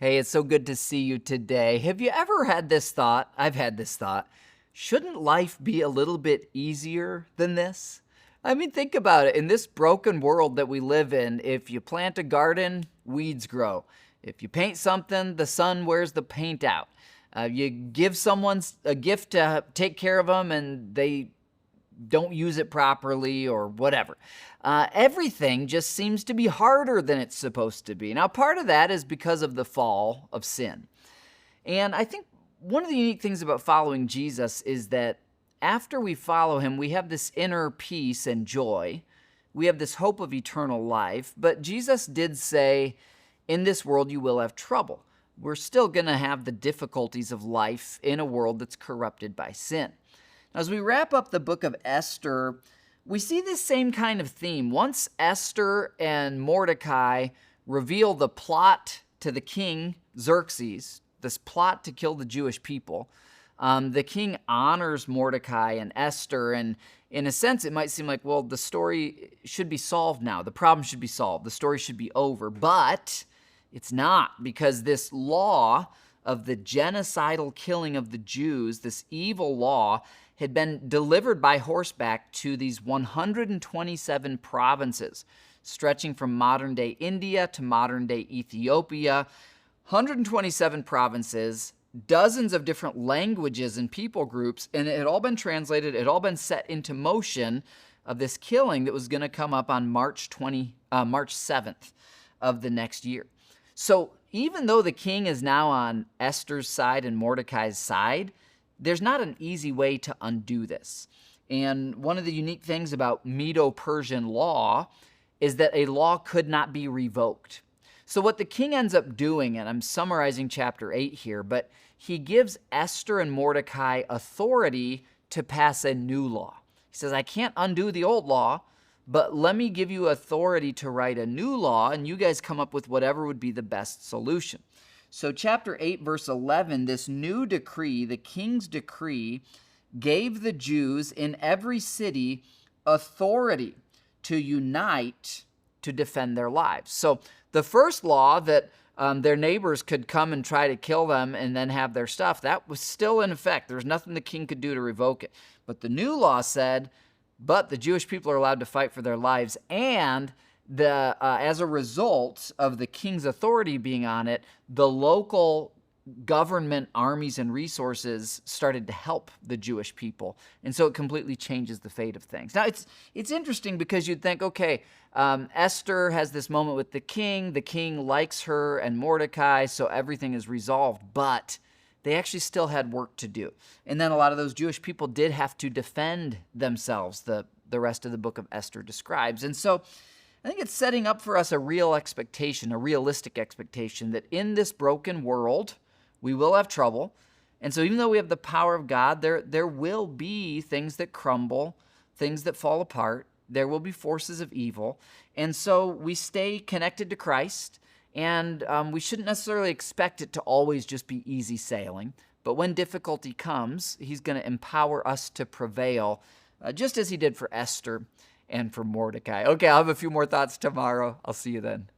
Hey, it's so good to see you today. Have you ever had this thought? I've had this thought. Shouldn't life be a little bit easier than this? I mean, think about it. In this broken world that we live in, if you plant a garden, weeds grow. If you paint something, the sun wears the paint out. You give someone a gift to take care of them, and they don't use it properly or whatever. Everything just seems to be harder than it's supposed to be. Now, part of that is because of the fall of sin. And I think one of the unique things about following Jesus is that after we follow him, we have this inner peace and joy. We have this hope of eternal life. But Jesus did say, in this world you will have trouble. We're still going to have the difficulties of life in a world that's corrupted by sin. As we wrap up the book of Esther, we see this same kind of theme. Once Esther and Mordecai reveal the plot to the king Xerxes, this plot to kill the Jewish people, the king honors Mordecai and Esther, and in a sense it might seem like, well, the story should be solved now. The problem should be solved. The story should be over. But it's not, because this law of the genocidal killing of the Jews, this evil law, had been delivered by horseback to these 127 provinces, stretching from modern-day India to modern-day Ethiopia. 127 provinces, dozens of different languages and people groups, and it had all been translated, it had all been set into motion of this killing that was going to come up on March 7th of the next year. So even though the king is now on Esther's side and Mordecai's side, there's not an easy way to undo this. And one of the unique things about Medo-Persian law is that a law could not be revoked. So what the king ends up doing, and I'm summarizing chapter 8 here, but he gives Esther and Mordecai authority to pass a new law. He says, I can't undo the old law, but let me give you authority to write a new law, and you guys come up with whatever would be the best solution. So chapter 8, verse 11, this new decree, the king's decree, gave the Jews in every city authority to unite to defend their lives. So the first law that their neighbors could come and try to kill them and then have their stuff, that was still in effect. There was nothing the king could do to revoke it. But the new law said, but the Jewish people are allowed to fight for their lives, and as a result of the king's authority being on it, the local government armies and resources started to help the Jewish people. And so it completely changes the fate of things. Now, it's interesting because you'd think, okay, Esther has this moment with the king likes her and Mordecai, so everything is resolved, but they actually still had work to do. And then a lot of those Jewish people did have to defend themselves, the rest of the book of Esther describes. And so I think it's setting up for us a real expectation, a realistic expectation that in this broken world, we will have trouble. And so even though we have the power of God, there will be things that crumble, things that fall apart. There will be forces of evil. And so we stay connected to Christ, and we shouldn't necessarily expect it to always just be easy sailing. But when difficulty comes, he's going to empower us to prevail, just as he did for Esther and for Mordecai. Okay, I'll have a few more thoughts tomorrow. I'll see you then.